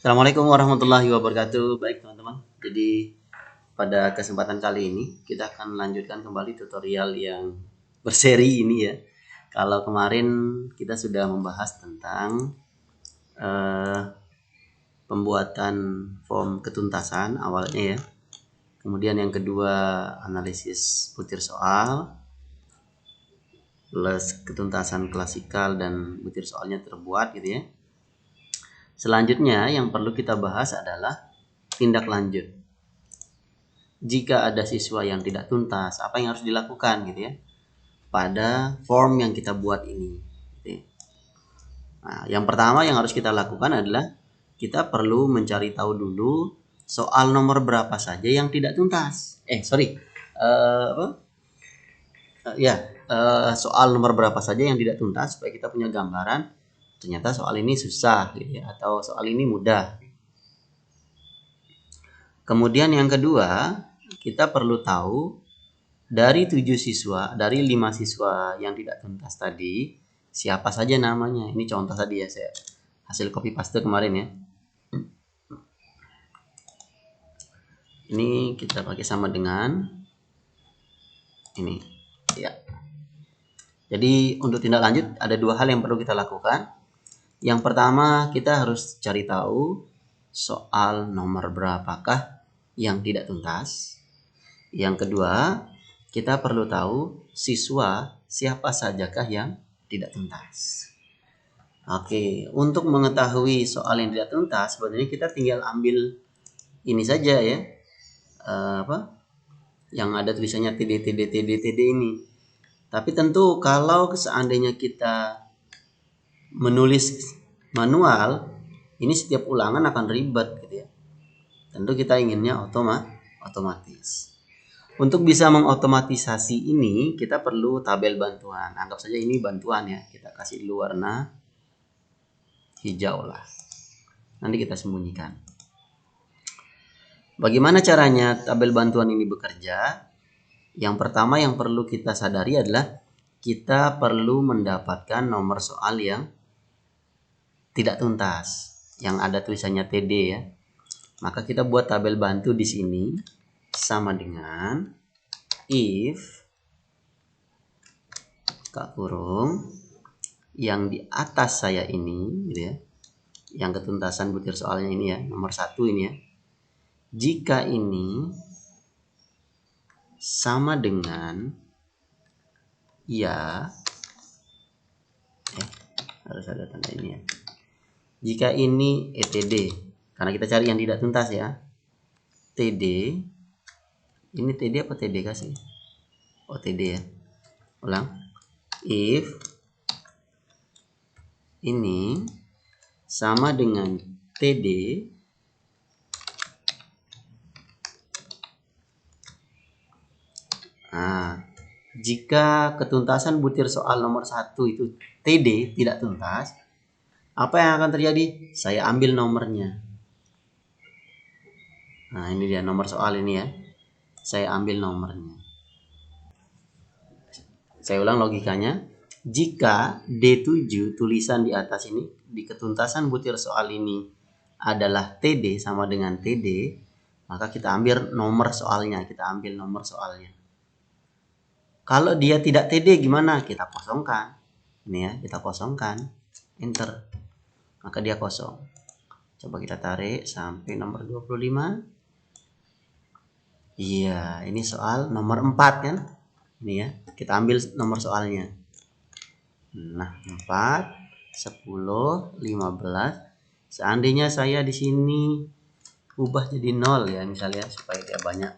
Assalamualaikum warahmatullahi wabarakatuh. Baik teman-teman, jadi pada kesempatan kali ini kita akan melanjutkan kembali tutorial yang berseri ini ya. Kalau kemarin kita sudah membahas tentang pembuatan form ketuntasan awalnya ya. Kemudian yang kedua analisis butir soal, plus ketuntasan klasikal dan butir soalnya terbuat gitu ya. Selanjutnya yang perlu kita bahas adalah tindak lanjut. Jika ada siswa yang tidak tuntas, apa yang harus dilakukan gitu ya pada form yang kita buat ini gitu ya. Nah, yang pertama yang harus kita lakukan adalah kita perlu mencari tahu dulu soal nomor berapa saja yang tidak tuntas. Soal nomor berapa saja yang tidak tuntas supaya kita punya gambaran ternyata soal ini susah gitu ya, atau soal ini mudah. Kemudian yang kedua, kita perlu tahu dari 5 siswa yang tidak tuntas tadi, siapa saja namanya. Ini contoh tadi ya, saya hasil copy paste kemarin ya. Ini kita pakai sama dengan ini ya. Jadi untuk tindak lanjut ada 2 hal yang perlu kita lakukan. Yang pertama, kita harus cari tahu soal nomor berapakah yang tidak tuntas. Yang kedua, kita perlu tahu siswa siapa sajakah yang tidak tuntas. Oke, untuk mengetahui soal yang tidak tuntas, sebenarnya kita tinggal ambil ini saja ya, yang ada tulisannya TD ini. Tapi tentu kalau seandainya kita menulis manual, ini setiap ulangan akan ribet gitu ya. Tentu kita inginnya otomatis. Untuk bisa mengotomatisasi ini, kita perlu tabel bantuan. Anggap saja ini bantuan ya. Kita kasih dulu warna hijau lah. Nanti kita sembunyikan. Bagaimana caranya tabel bantuan ini bekerja? Yang pertama yang perlu kita sadari adalah kita perlu mendapatkan nomor soal yang tidak tuntas, yang ada tulisannya TD ya. Maka kita buat tabel bantu di sini sama dengan if kurung yang di atas saya ini gitu ya, yang ketuntasan butir soalnya ini ya, nomor 1 ini ya, jika ini sama dengan ya, harus ada tanda ini ya, jika ini TD, karena kita cari yang tidak tuntas ya, TD ini TD apa TD kasih? Oh TD ya. Ulang. If ini sama dengan TD, jika ketuntasan butir soal nomor 1 itu TD tidak tuntas, apa yang akan terjadi? Saya ambil nomornya. Nah ini dia nomor soal ini ya, saya ambil nomornya. Saya ulang logikanya, jika D7 tulisan di atas ini di ketuntasan butir soal ini adalah TD sama dengan TD, maka kita ambil nomor soalnya, Kalau dia tidak TD gimana? Kita kosongkan. Ini ya, kita kosongkan. Enter. Maka dia kosong. Coba kita tarik sampai nomor 25. Iya, ini soal nomor 4 kan? Ini ya, kita ambil nomor soalnya. Nah, 4, 10, 15. Seandainya saya di sini ubah jadi 0 ya misalnya supaya dia banyak.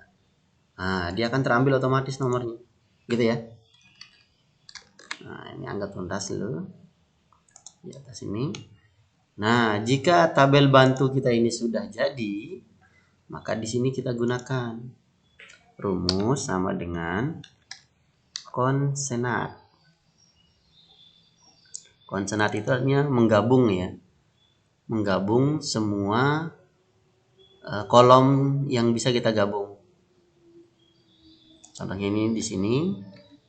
Nah, dia akan terambil otomatis nomornya. Gitu ya. Nah, ini anggap tuntas dulu. Di atas ini. Nah, jika tabel bantu kita ini sudah jadi, maka di sini kita gunakan rumus sama dengan konsenat. Konsenat itu artinya menggabung ya. Menggabung semua kolom yang bisa kita gabung. Contohnya ini di sini,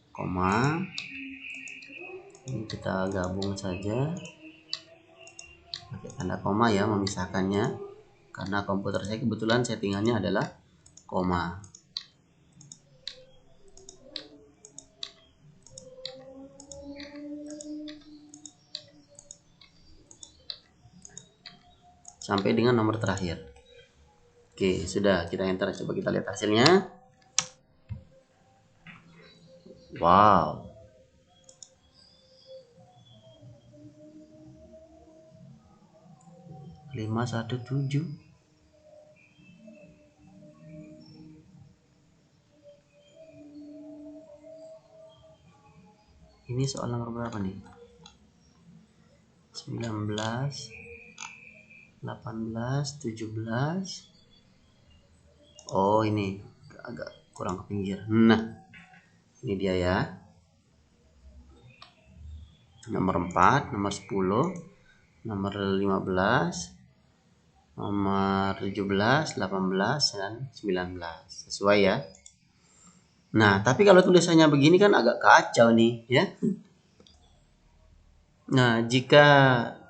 koma. Ini kita gabung saja. pakai tanda koma ya memisahkannya, karena komputer saya kebetulan settingannya adalah koma. Sampai dengan nomor terakhir. Oke, sudah kita enter. Coba kita lihat hasilnya. Wow. Lima satu tujuh. Ini soal nomor berapa nih? 19, 18, 17. Oh, ini agak kurang ke pinggir. Nah, ini dia ya. Nomor 4, nomor 10, nomor 15, nomor 17, 18, dan 19. Sesuai ya. Nah, tapi kalau tulisannya begini kan agak kacau nih ya. Nah, jika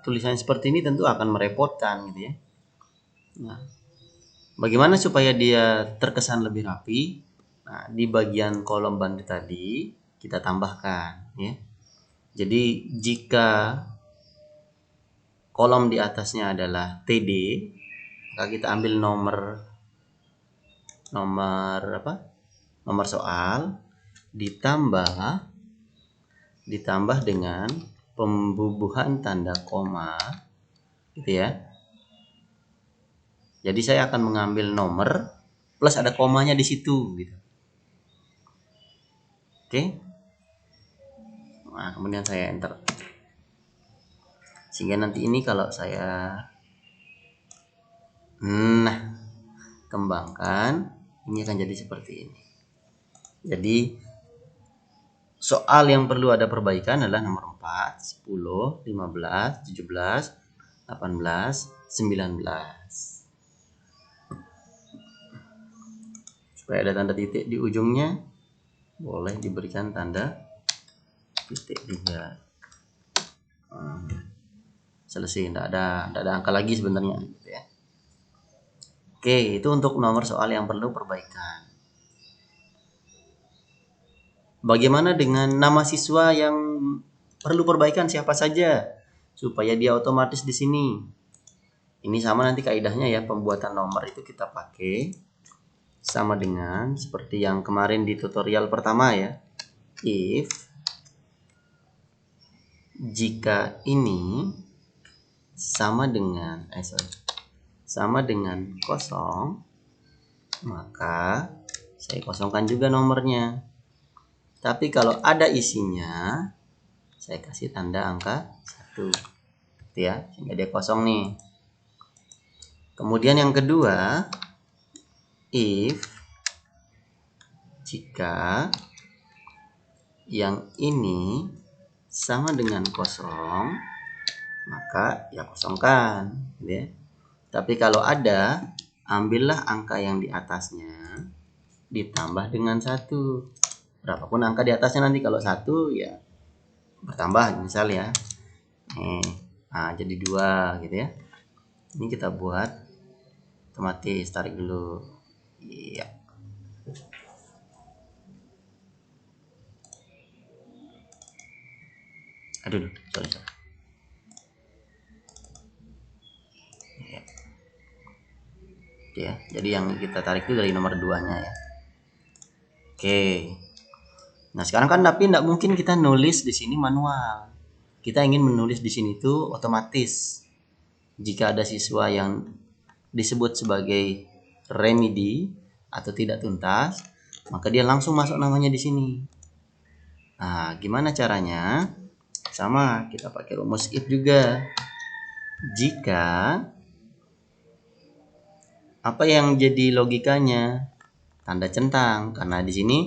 tulisannya seperti ini tentu akan merepotkan gitu ya. Nah, bagaimana supaya dia terkesan lebih rapi? Nah, di bagian kolom bandi tadi kita tambahkan ya. Jadi jika kolom di atasnya adalah TD, maka kita ambil nomor soal ditambah dengan pembubuhan tanda koma gitu ya. Jadi saya akan mengambil nomor plus ada komanya di situ gitu. Oke. Nah, kemudian saya enter. Sehingga nanti ini kalau saya kembangkan, ini akan jadi seperti ini. Jadi soal yang perlu ada perbaikan adalah nomor 4, 10, 15, 17, 18, 19. Supaya ada tanda titik di ujungnya, boleh diberikan tanda titik juga. Selesai, tidak ada angka lagi sebenarnya gitu ya. Oke, itu untuk nomor soal yang perlu perbaikan. Bagaimana dengan nama siswa yang perlu perbaikan, siapa saja supaya dia otomatis di sini? Ini sama nanti kaidahnya ya, pembuatan nomor itu kita pakai sama dengan seperti yang kemarin di tutorial pertama ya. If jika ini sama dengan kosong, maka saya kosongkan juga nomornya. Tapi kalau ada isinya, saya kasih tanda angka 1 gitu ya, sehingga dia kosong nih. Kemudian yang kedua, if jika yang ini sama dengan kosong, maka ya kosongkan gitu ya. Tapi kalau ada, ambillah angka yang di atasnya ditambah dengan 1. Berapapun angka di atasnya nanti, kalau 1 ya bertambah misal ya. Nah, jadi 2 gitu ya. Ini kita buat otomatis, tarik dulu. Iya. Aduh, sorry. Ya, jadi yang kita tarik itu dari nomor 2-nya ya. Oke. Nah, sekarang kan tapi tidak mungkin kita nulis di sini manual. Kita ingin menulis di sini itu otomatis. Jika ada siswa yang disebut sebagai remedi atau tidak tuntas, maka dia langsung masuk namanya di sini. Nah, gimana caranya? Sama, kita pakai rumus if juga. Jika apa yang jadi logikanya? Tanda centang, karena di sini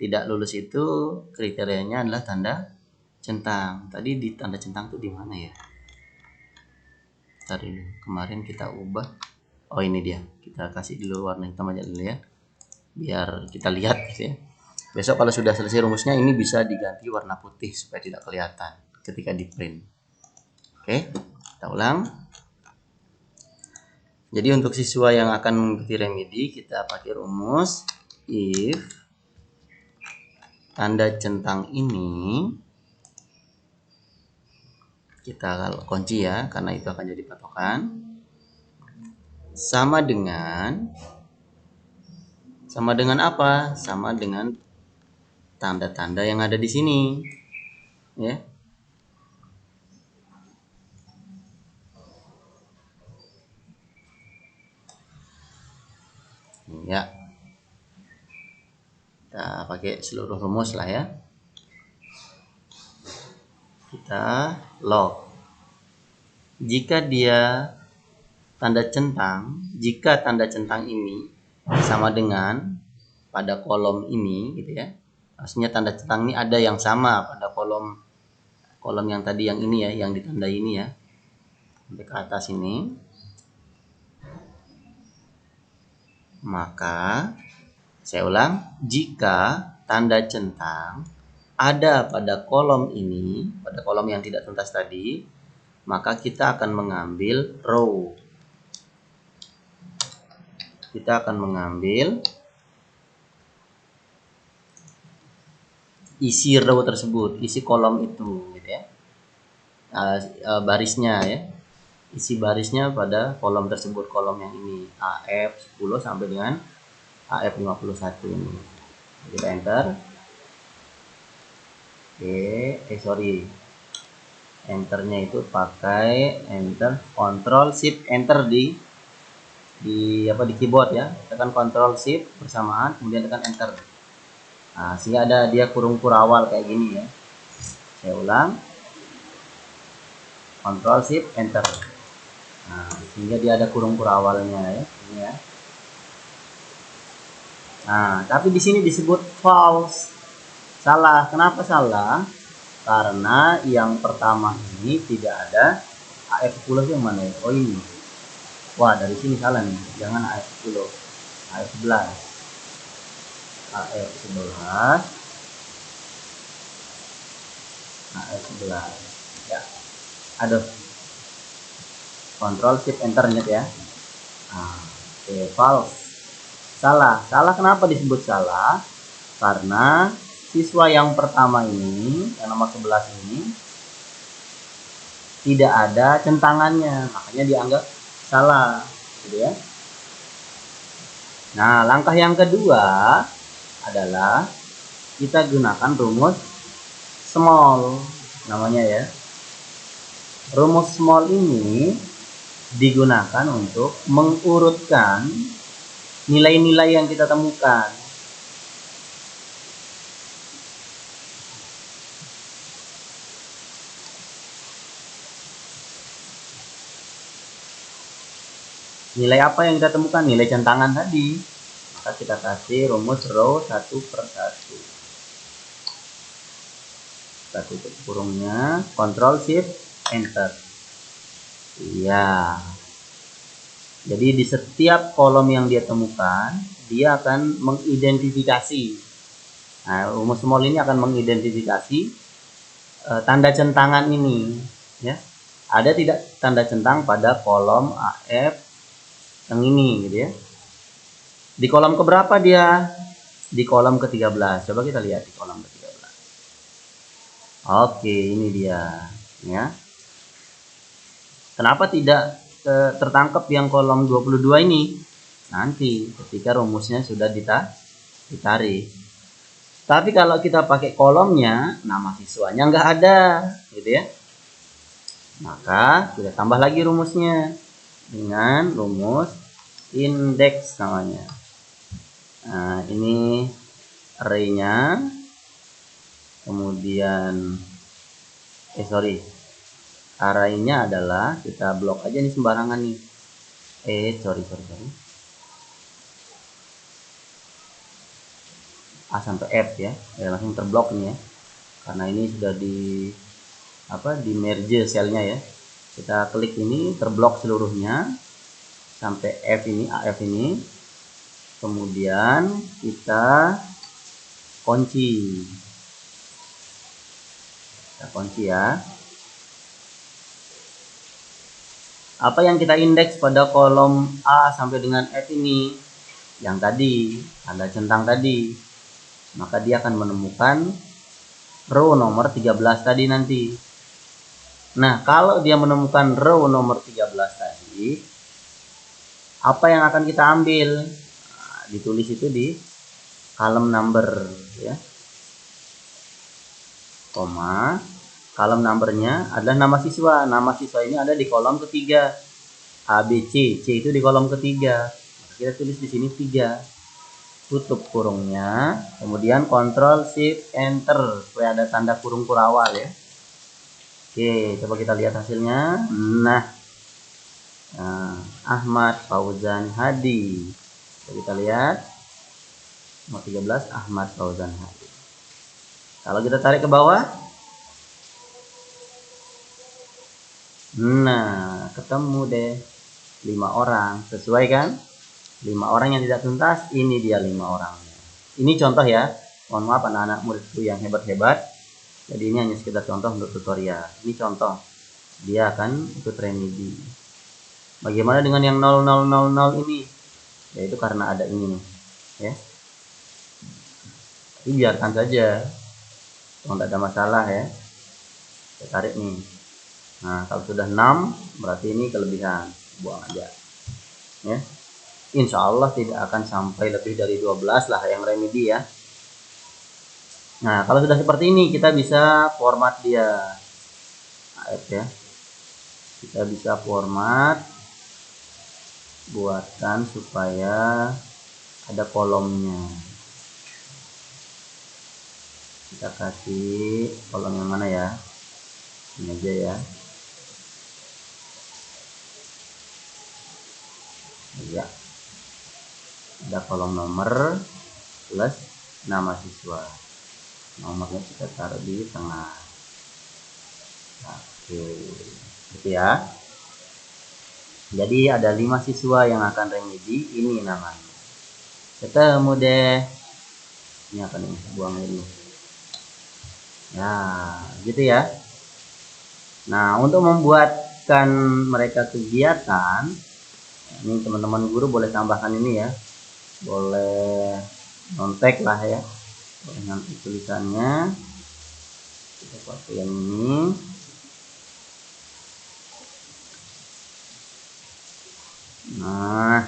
tidak lulus itu kriterianya adalah tanda centang. Tadi di tanda centang tuh di mana ya? Tadi kemarin kita ubah. Oh, ini dia. Kita kasih dulu warna hitam aja dulu ya, biar kita lihat gitu ya. Besok kalau sudah selesai rumusnya, ini bisa diganti warna putih supaya tidak kelihatan ketika di print. Oke, kita ulang. Jadi untuk siswa yang akan mengikuti remedi, kita pakai rumus if tanda centang ini, kita kalau kunci ya, karena itu akan jadi patokan, sama dengan apa? Sama dengan tanda-tanda yang ada di sini, ya. Ya, kita pakai seluruh rumus lah ya. Kita log. Jika tanda centang ini sama dengan pada kolom ini, gitu ya. Maksudnya tanda centang ini ada yang sama pada kolom yang tadi yang ini ya, yang ditandai ini ya, sampai ke atas ini. Maka saya ulang, jika tanda centang ada pada kolom ini, pada kolom yang tidak tuntas tadi, maka kita akan mengambil row. Kita akan mengambil isi row tersebut, isi kolom itu, gitu ya. Barisnya ya. Isi barisnya pada kolom tersebut, kolom yang ini AF 10 sampai dengan AF 51 ini. Kita enter. Enternya itu pakai enter, Ctrl Shift Enter di keyboard ya. Tekan Ctrl Shift bersamaan, kemudian tekan enter. Nah, sehingga ada dia kurung kurawal kayak gini ya. Saya ulang, Ctrl Shift Enter. Nah, sehingga dia ada kurung kurawalnya ya, ini ya. Nah, tapi di sini disebut false. Salah. Kenapa salah? Karena yang pertama ini tidak ada AF10 yang mana ya? Oh ini. Wah, dari sini salah nih. Jangan AF10. AF11. AF11. AF11. Ya. Aduh. Ctrl Shift Enter ya. Nah, oke, false. Salah. Salah kenapa disebut salah? Karena siswa yang pertama ini, yang nomor 11 ini, tidak ada centangannya, makanya dianggap salah, gitu ya. Nah, langkah yang kedua adalah kita gunakan rumus small, namanya ya. Rumus small ini digunakan untuk mengurutkan nilai-nilai yang kita temukan. Nilai apa yang kita temukan? Nilai centangan tadi. Maka kita kasih rumus row 1 per 1. Kita tutup kurungnya, Ctrl Shift Enter. Iya. Jadi di setiap kolom yang dia temukan, dia akan mengidentifikasi. Nah, rumus small ini akan mengidentifikasi tanda centangan ini, ya. Ada tidak tanda centang pada kolom AF yang ini, gitu ya. Di kolom keberapa dia? Di kolom ke-13. Coba kita lihat di kolom ke-13. Oke, ini dia, ya. Kenapa tidak tertangkap yang kolom 22 ini? Nanti ketika rumusnya sudah ditarik. Tapi kalau kita pakai kolomnya, nama siswanya nggak ada, gitu ya. Maka kita tambah lagi rumusnya dengan rumus indeks namanya. Nah, ini array-nya. Kemudian array-nya adalah, kita blok aja nih sembarangan nih. A sampai F ya, langsung terblok nih ya, karena ini sudah di merge selnya ya. Kita klik ini, terblok seluruhnya sampai F ini, AF ini. Kemudian kita kunci ya. Apa yang kita indeks pada kolom A sampai dengan F ini? Yang tadi, tanda centang tadi. Maka dia akan menemukan row nomor 13 tadi nanti. Nah, kalau dia menemukan row nomor 13 tadi, apa yang akan kita ambil? Nah, ditulis itu di column number ya. Koma, column numbernya adalah nama siswa. Nama siswa ini ada di kolom ketiga. A, B, C. C itu di kolom ketiga. Kita tulis di sini 3. Tutup kurungnya, kemudian Ctrl Shift Enter supaya ada tanda kurung kurawal ya. Oke, coba kita lihat hasilnya. Nah, Ahmad Fauzan Hadi. Coba kita lihat nomor 13 Ahmad Fauzan Hadi. Kalau kita tarik ke bawah, nah ketemu deh 5 orang, sesuai kan? 5 orang yang tidak tuntas, ini dia 5 orangnya. Ini contoh ya, mohon maaf anak-anak muridku yang hebat-hebat. Jadi ini hanya sekedar contoh untuk tutorial. Ini contoh, dia akan ikut remedi. Bagaimana dengan yang 0000 ini? Yaitu karena ada ini nih, ya. Tapi biarkan saja, tidak ada masalah ya. Saya tarik nih. Nah, kalau sudah 6, berarti ini kelebihan, buang aja, ya. Insya Allah tidak akan sampai lebih dari 12 lah yang remedi ya. Nah, kalau sudah seperti ini kita bisa format dia. AF ya. Kita bisa format, buatkan supaya ada kolomnya. Kita kasih kolom yang mana ya? Ini aja ya. Ya. Ada kolom nomor plus nama siswa. Nomornya kita taruh di tengah. Oke, gitu ya. Jadi ada 5 siswa yang akan remedi, ini namanya. Ketemu deh. Ini apa nih? Buang dulu. Ya, gitu ya. Nah, untuk membuatkan mereka kegiatan, ini teman-teman guru boleh tambahkan ini ya. Boleh nontek lah ya. Boleh nanti tulisannya. Kita pakai yang ini. Nah,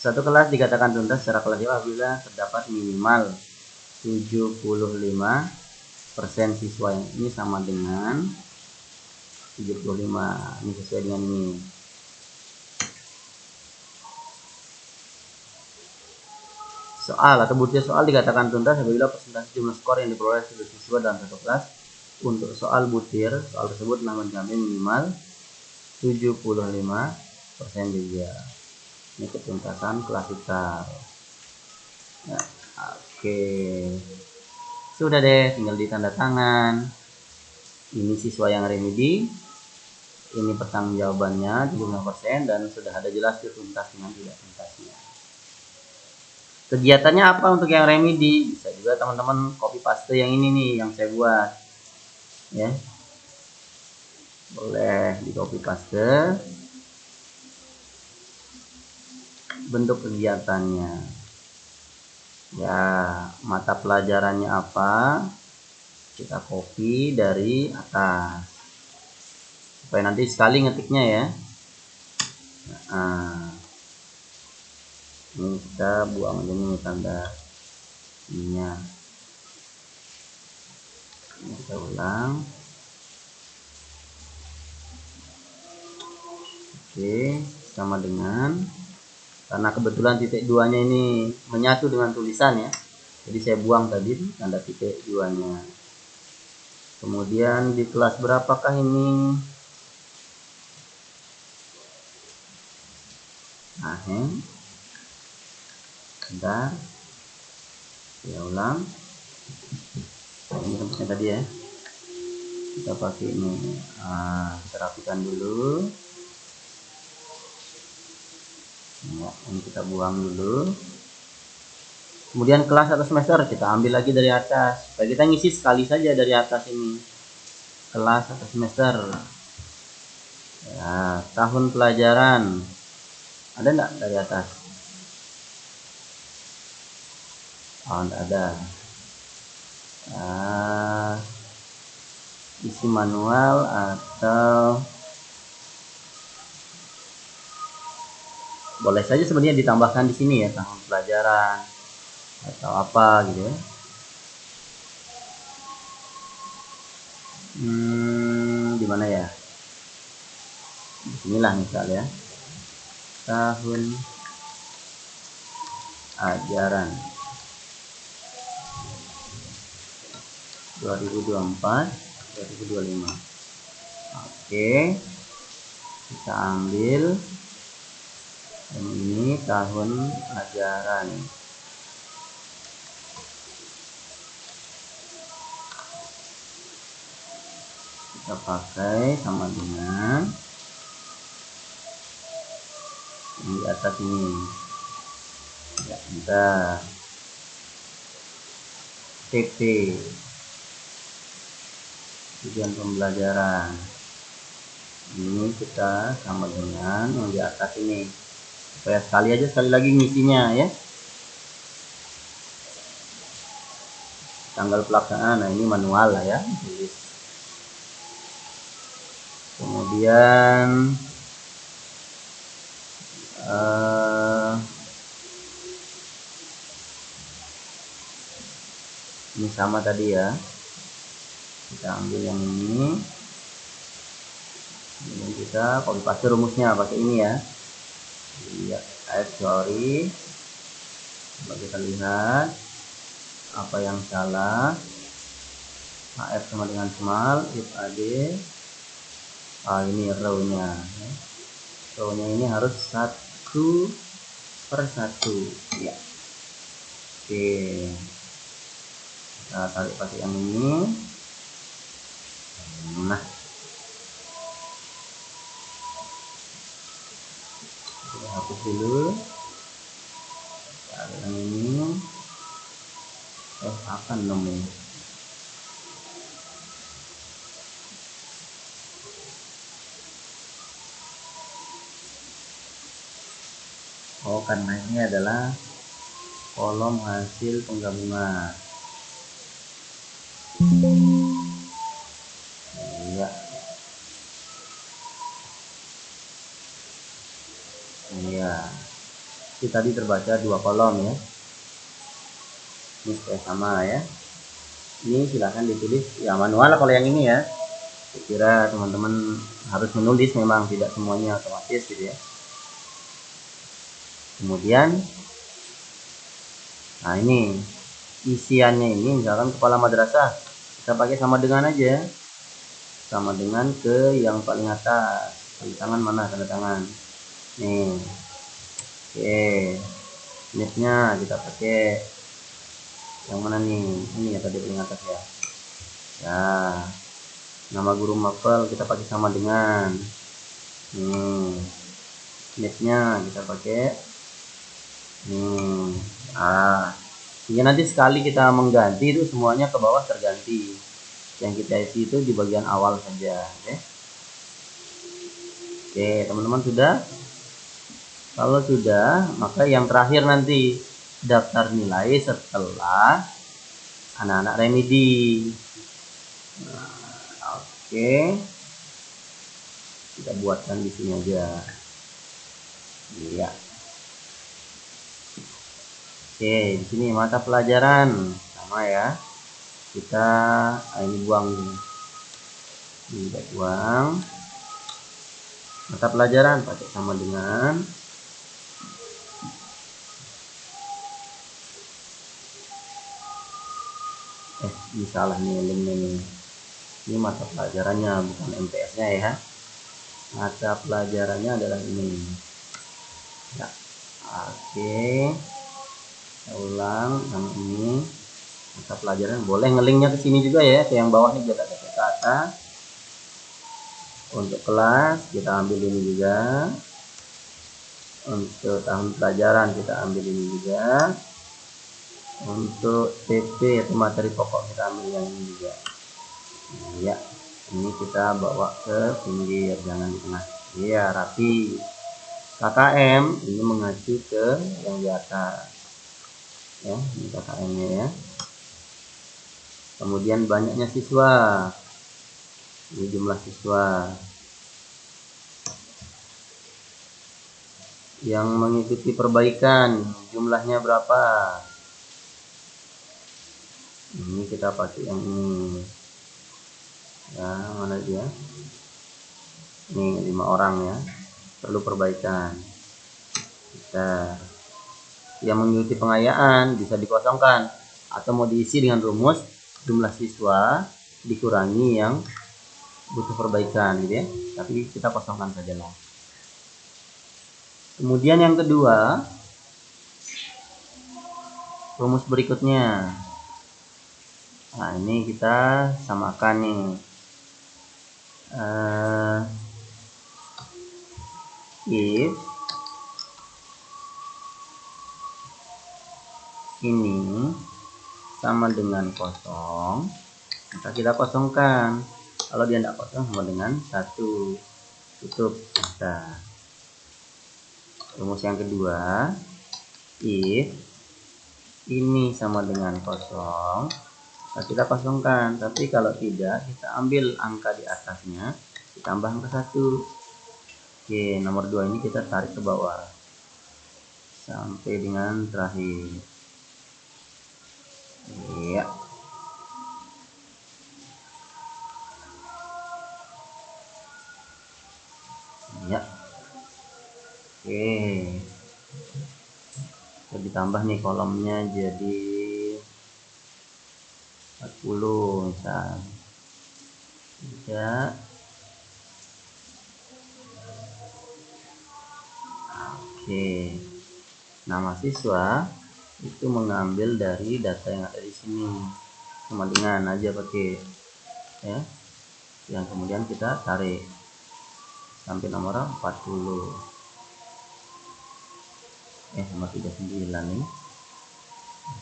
satu kelas dikatakan tuntas secara kolektif apabila terdapat minimal 75% siswa. Yang ini sama dengan 75. Ini sesuai dengan ini. Soal atau butir soal dikatakan tuntas apabila persentase jumlah skor yang diperoleh seluruh siswa dalam satu kelas untuk soal butir, soal tersebut telah mencapai minimal 75% juga. Ini ketuntasan klasikal. Ya, oke. Sudah deh, tinggal ditanda tangan. Ini siswa yang remedi. Ini pertanggungjawabannya 75% dan sudah ada jelas tuntas dengan tidak tuntasnya. Kegiatannya apa untuk yang remedi? Bisa juga teman-teman copy paste yang ini nih yang saya buat. Ya. Boleh di copy paste. Bentuk kegiatannya. Ya, mata pelajarannya apa? Kita copy dari atas. Supaya nanti sekali ngetiknya ya. Nah, ini kita buang aja nih tanda ininya. Ini kita ulang. Oke, sama dengan, karena kebetulan titik 2-nya ini menyatu dengan tulisan ya. Jadi saya buang tadi tanda titik 2-nya. Kemudian di kelas berapakah ini? Nah, bentar. Ya ulang. Ini tempatnya tadi ya. Kita pakai ini. Kita rapikan dulu. Ya, ini kita buang dulu. Kemudian kelas atau semester kita ambil lagi dari atas. Supaya kita ngisi sekali saja dari atas ini. Kelas atau semester. Ya, tahun pelajaran. Ada enggak dari atas? Oh, enggak ada. Isi manual atau boleh saja sebenarnya ditambahkan di sini ya, tahun pelajaran atau apa gitu ya. Di mana ya? Bismillah misal ya, tahun ajaran 2024-2025. Oke, kita ambil ini tahun ajaran. Kita pakai sama dengan di atas ini ya, kita TP tujuan pembelajaran ini kita sama dengan yang di atas ini, supaya sekali lagi ngisinya ya. Tanggal pelaksanaan, nah ini manual lah ya. Kemudian ini sama tadi ya, kita ambil yang ini, kemudian kita copy paste rumusnya pakai ini ya. Lihat, sorry, coba kita lihat apa yang salah. AF sama dengan small if AD, ini row-nya. Row-nya ini harus 1/1 ya. Oke, kita tarik pakai yang ini. Nah, kita hapus dulu. Tarik yang ini. Akan nemu. Karena ini adalah kolom hasil penggabungan. Iya. Iya. Ini tadi terbaca 2 kolom ya. Ini supaya sama ya. Ini silahkan ditulis ya manual kalau yang ini ya. Saya kira teman-teman harus menulis, memang tidak semuanya otomatis gitu ya. Kemudian nah ini isiannya ini, misalkan kepala madrasah kita pakai sama dengan aja, sama dengan ke yang paling atas. Tanda tangan mana? Tanda tangan nih. Oke, nicknya kita pakai yang mana nih? Ini ya tadi paling atas ya. Ya, nama guru mapel kita pakai sama dengan nicknya kita pakai sehingga nanti sekali kita mengganti itu semuanya ke bawah terganti. Yang kita isi itu di bagian awal saja. Oke, teman-teman sudah? Kalau sudah, maka yang terakhir nanti daftar nilai setelah anak-anak remedi. Oke, kita buatkan di sini aja. Iya. Oke, di sini mata pelajaran sama ya. Kita ini buang ini, buang mata pelajaran pakai sama dengan ini salah nih linknya nih. Ini mata pelajarannya bukan MTS-nya ya. Mata pelajarannya adalah ini ya. Oke, kita ulang yang ini mata pelajaran. Boleh ngelinknya ke sini juga ya, ke yang bawah nih, kita ke atas. Untuk kelas kita ambil ini juga, untuk tahun pelajaran kita ambil ini juga, untuk TP atau materi pokok kita ambil yang ini juga ya. Ini kita bawa ke pinggir, jangan di tengah. Iya, rapi. KKM ini mengacu ke yang di atas. Ya, ini KKM-nya ya. Kemudian banyaknya siswa. Ini jumlah siswa yang mengikuti perbaikan, jumlahnya berapa? Ini kita pakai yang ini. Ya, mana dia? Ini 5 orang ya. Perlu perbaikan. Kita yang mengikuti pengayaan bisa dikosongkan atau mau diisi dengan rumus jumlah siswa dikurangi yang butuh perbaikan gitu ya. Tapi kita kosongkan saja lah. Kemudian yang kedua, rumus berikutnya. Nah, ini kita samakan nih. If ini sama dengan kosong, maka kita kosongkan. Kalau dia tidak kosong sama dengan 1, tutup. Nah, rumus yang kedua, if ini sama dengan kosong, maka kita kosongkan. Tapi kalau tidak, kita ambil angka di atasnya, ditambah angka 1. Oke, nomor 2 ini kita tarik ke bawah sampai dengan terakhir. Iya. Ya. Oke. Kita ditambah nih kolomnya jadi 40 misal. 3. Oke. Nama siswa itu mengambil dari data yang ada di sini. Sama dengan aja pakai ya. Yang kemudian kita tarik sampai nomor 40. Nomor 39 nih.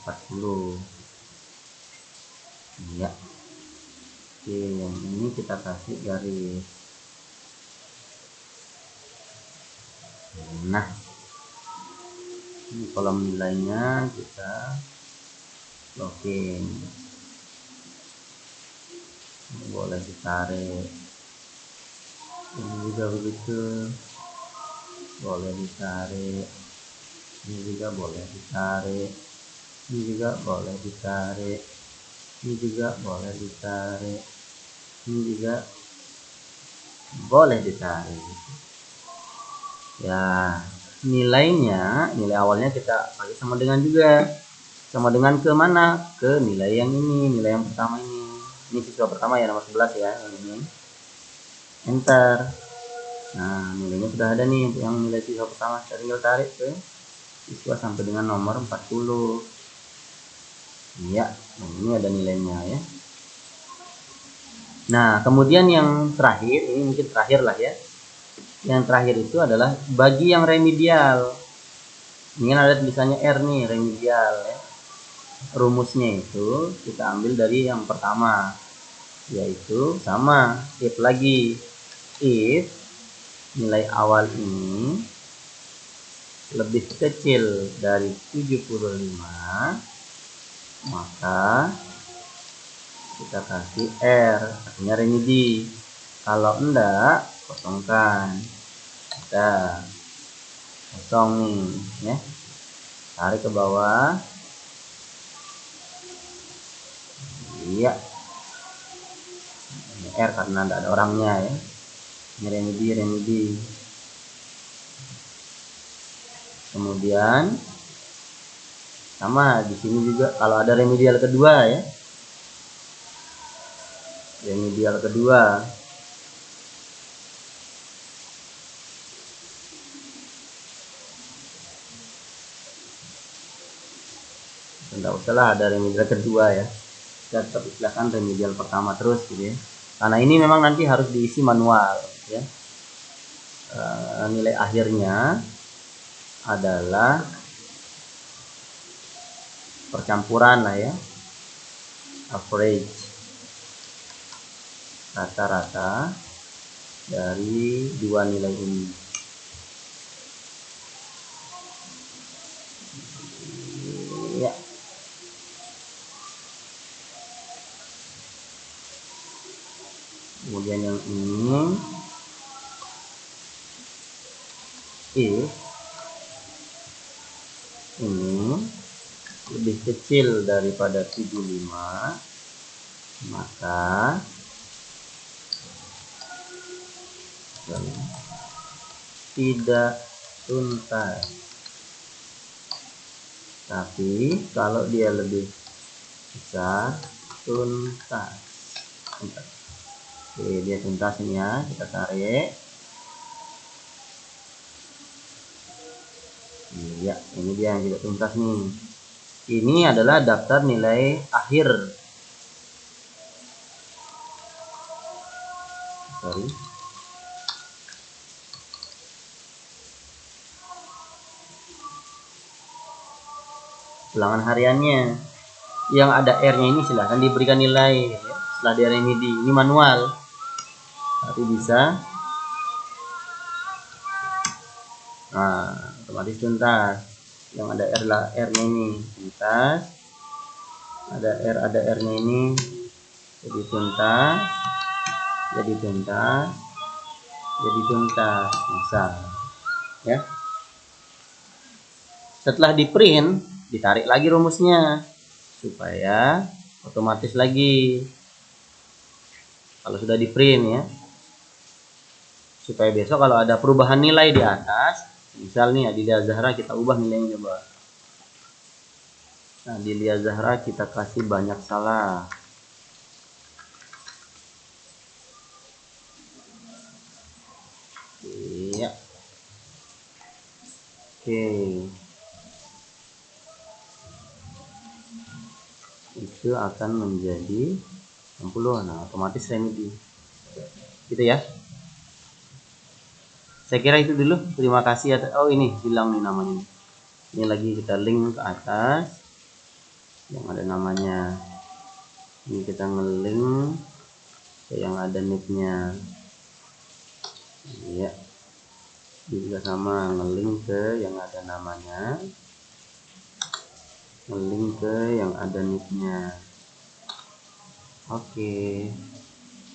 40. Iya. Oke, yang ini kita kasih garis. Nah, ini kolom nilainya kita login. Boleh ditarik. Ini juga begitu. Boleh ditarik. Ini juga boleh ditarik. Ini juga boleh ditarik. Ini juga boleh ditarik. Ini juga boleh ditarik. Ya, nilainya, nilai awalnya kita pakai sama dengan juga. Sama dengan ke mana? Ke nilai yang ini, nilai yang pertama ini. Ini siswa pertama ya, nomor 11 ya, yang ini. Enter. Nah, nilainya sudah ada nih, yang nilai siswa pertama. Kita tinggal tarik ke siswa sampai dengan nomor 40. Iya, nah ini ada nilainya ya. Nah, kemudian yang terakhir, ini mungkin terakhir lah ya. Yang terakhir itu adalah bagi yang remedial. Ini kan ada tulisannya R nih, remedial ya. Rumusnya itu kita ambil dari yang pertama, yaitu sama, if lagi. If nilai awal ini lebih kecil dari 75, maka kita kasih R, artinya remedi. Kalau enggak, kosongkan. Kita kosong nih ya, tarik ke bawah. Iya, ini R karena enggak ada orangnya ya. Ini remedi. Kemudian sama di sini juga kalau ada remedial kedua ya, remedial kedua tidak usahlah ada remedial kedua ya, kita tetap istilahkan remedial pertama terus gitu ya, karena ini memang nanti harus diisi manual ya. Nilai akhirnya adalah percampuran lah ya, average. rata-rata dari dua nilai ini. Ya. Kemudian yang ini if ini lebih kecil daripada 75, maka tidak tuntas. Tapi kalau dia lebih besar, tuntas. Oke, dia tuntas ini ya, kita tarik. Iya, ini dia yang tidak tuntas nih. Ini adalah daftar nilai akhir. Sorry. Ulangan hariannya. Yang ada R-nya ini silahkan diberikan nilai ya. Setelah di remedi. Ini manual. Tapi bisa. Nah, otomatis tuntas. Yang ada R-nya ini tuntas. Ada R-nya ini jadi tuntas. Jadi tuntas. Jadi tuntas. Misal. Ya. Setelah di print, ditarik lagi rumusnya supaya otomatis lagi. Kalau sudah di print ya, supaya besok kalau ada perubahan nilai di atas, misal nih Adilia Zahra kita ubah nilainya coba. Nah, Adilia Zahra kita kasih banyak salah. Iya. Oke. Itu akan menjadi 60. Nah, otomatis remedi. Gitu ya. Saya kira itu dulu. Terima kasih. Oh, ini hilang nih namanya. Ini lagi kita link ke atas. Yang ada namanya. Ini kita ngelink ke yang ada nicknya. Iya. Juga sama ngelink ke yang ada namanya. Ngelink ke yang ada nicknya. Oke.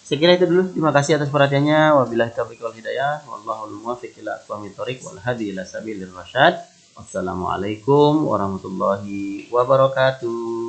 Saya kira itu dulu. Terima kasih atas perhatiannya. Wabillahi taufiq wal hidayah. Wallahul muwaffiq ila aqwamit thoriq wal hadi ila sabilir rasyad. Wassalamualaikum warahmatullahi wabarakatuh.